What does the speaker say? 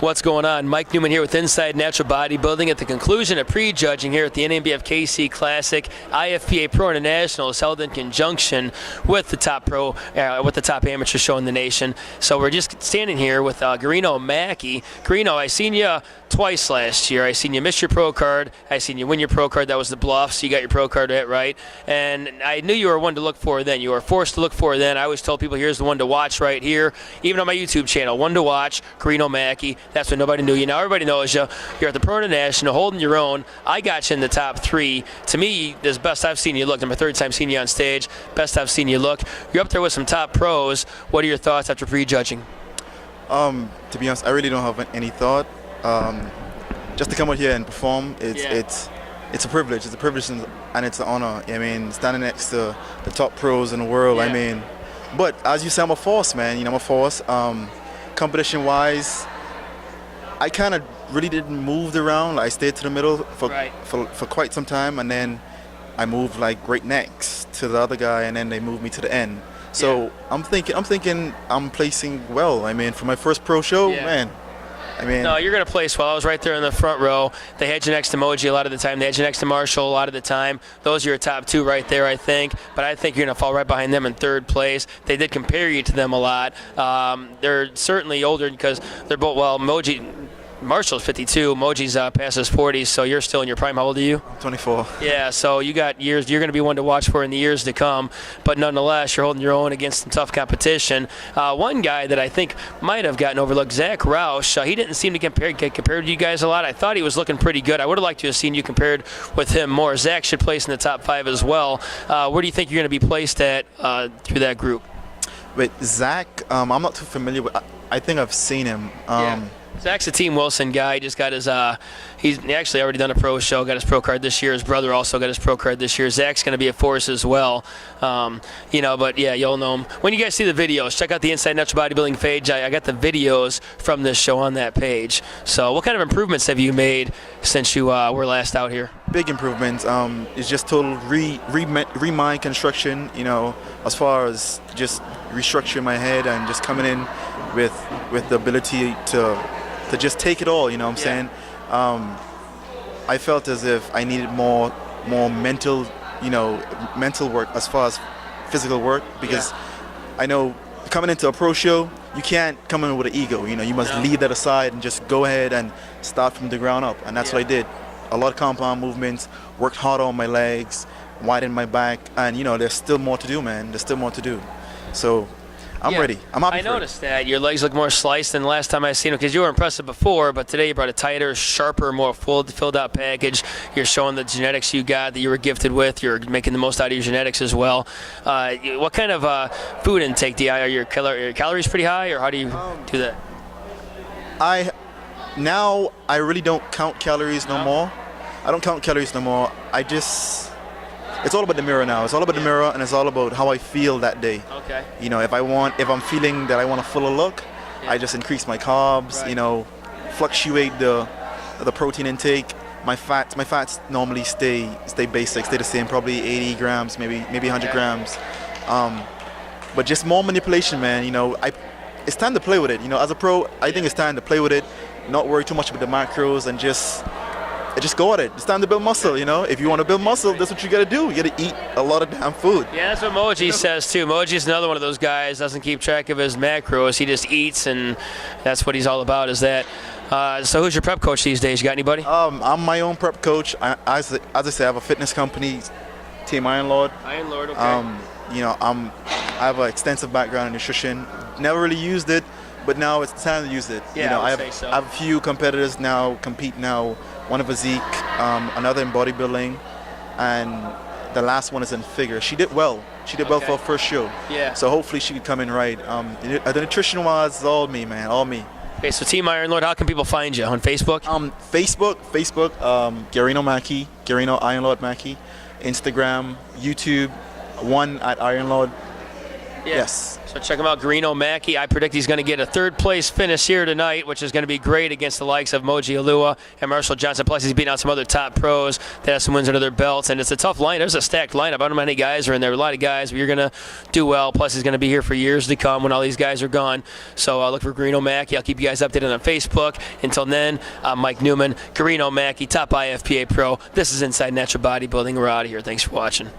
What's going on? Mike Newman here with Inside Natural Bodybuilding at the conclusion of pre-judging here at the NANBF KC Classic. IFPA Pro International is held in conjunction with the top amateur show in the nation. So we're just standing here with Gareeno Mackey. Gareeno, I seen you twice last year. I seen you miss your pro card. I seen you win your pro card. That was the bluff, so you got your pro card right. And I knew you were one to look for then. You were forced to look for then. I always told people, here's the one to watch right here. Even on my YouTube channel, one to watch, Gareeno Mackey. That's when nobody knew you. Now everybody knows you. You're at the Pro International, holding your own. I got you in the top 3. To me, this is best I've seen you look. My 3rd time seeing you on stage. Best I've seen you look. You're up there with some top pros. What are your thoughts after pre-judging? To be honest, I really don't have any thought. Just to come out here and perform, it's a privilege. It's a privilege and it's an honor. I mean, standing next to the top pros in the world. I mean, but as you say, I'm a force, man. You know, I'm a force. Competition-wise, I kind of really didn't move around. I stayed to the middle for quite some time, and then I moved like right next to the other guy, and then they moved me to the end. So I'm thinking I'm placing well. I mean, for my first pro show, man. I mean, no, you're going to place well. I was right there in the front row. They had you next to Moji a lot of the time. They had you next to Marshall a lot of the time. Those are your top 2 right there, I think. But I think you're going to fall right behind them in 3rd place. They did compare you to them a lot. They're certainly older because they're both, well, Marshall's 52, Moji's past his 40s, so you're still in your prime. How old are you? I'm 24. Yeah, so you got years. You're going to be one to watch for in the years to come. But nonetheless, you're holding your own against some tough competition. One guy that I think might have gotten overlooked, Zach Roush, he didn't seem to get compared to you guys a lot. I thought he was looking pretty good. I would have liked to have seen you compared with him more. Zach should place in the top 5 as well. Where do you think you're going to be placed at through that group? With Zach, I'm not too familiar with. I think I've seen him. Zach's a Team Wilson guy. He just got his, he's actually already done a pro show, got his pro card this year. His brother also got his pro card this year. Zach's going to be a force as well. You know, but yeah, you'll know him. When you guys see the videos, check out the Inside Natural Bodybuilding page. I got the videos from this show on that page. So what kind of improvements have you made since you were last out here? Big improvements. It's just total re-mind construction, you know, as far as just restructuring my head and just coming in with the ability to just take it all, you know what I'm saying? I felt as if I needed more mental, you know, mental work as far as physical work, because I know coming into a pro show, you can't come in with an ego, you know, you must leave that aside and just go ahead and start from the ground up, and that's what I did. A lot of compound movements, worked hard on my legs, widened my back, and you know, there's still more to do, man. There's still more to do. So I'm ready. I'm happy. I noticed that your legs look more sliced than the last time I seen them, because you were impressive before, but today you brought a tighter, sharper, more filled out package. You're showing the genetics you got, that you were gifted with. You're making the most out of your genetics as well. What kind of food intake do you have? Are your calories pretty high, or how do you do that? Now I really don't count calories no more. I don't count calories no more. It's all about the mirror now. It's all about the mirror, and it's all about how I feel that day. Okay. You know, if I'm feeling that I want a fuller look, I just increase my carbs. You know, fluctuate the protein intake. My fats normally stay basic, stay the same, probably 80 grams, maybe 100 grams. But just more manipulation, man. You know, it's time to play with it. You know, as a pro, I think it's time to play with it, not worry too much about the macros, and just go at it. It's time to build muscle, you know? If you want to build muscle, that's what you got to do. You got to eat a lot of damn food. Yeah, that's what Moji says, too. Moji's another one of those guys, doesn't keep track of his macros. He just eats, and that's what he's all about, is that. So who's your prep coach these days? You got anybody? I'm my own prep coach. As I say, I have a fitness company, Team Iron Lord. Iron Lord, okay. You know, I have an extensive background in nutrition. Never really used it, but now it's time to use it. Yeah, you know, I would say so. I have a few competitors now compete now. One in physique, another in bodybuilding, and the last one is in figure. She did well. She did well for her first show. Yeah. So hopefully she could come in right. The nutrition wise is all me, man, all me. Okay, so Team Iron Lord, how can people find you on Facebook? Facebook, Gareeno Mackey, Gareeno Iron Lord Mackey. Instagram, YouTube, one at Iron Lord. Yes. So check him out, Gareeno Mackey. I predict he's going to get a third-place finish here tonight, which is going to be great against the likes of Moji Alua and Marshall Johnson. Plus, he's beating out some other top pros that have some wins under their belts. And it's a tough lineup. There's a stacked lineup. I don't know how many guys are in there. A lot of guys, but you're going to do well. Plus, he's going to be here for years to come when all these guys are gone. So look for Gareeno Mackey. I'll keep you guys updated on Facebook. Until then, I'm Mike Newman, Gareeno Mackey, top IFPA pro. This is Inside Natural Bodybuilding. We're out of here. Thanks for watching.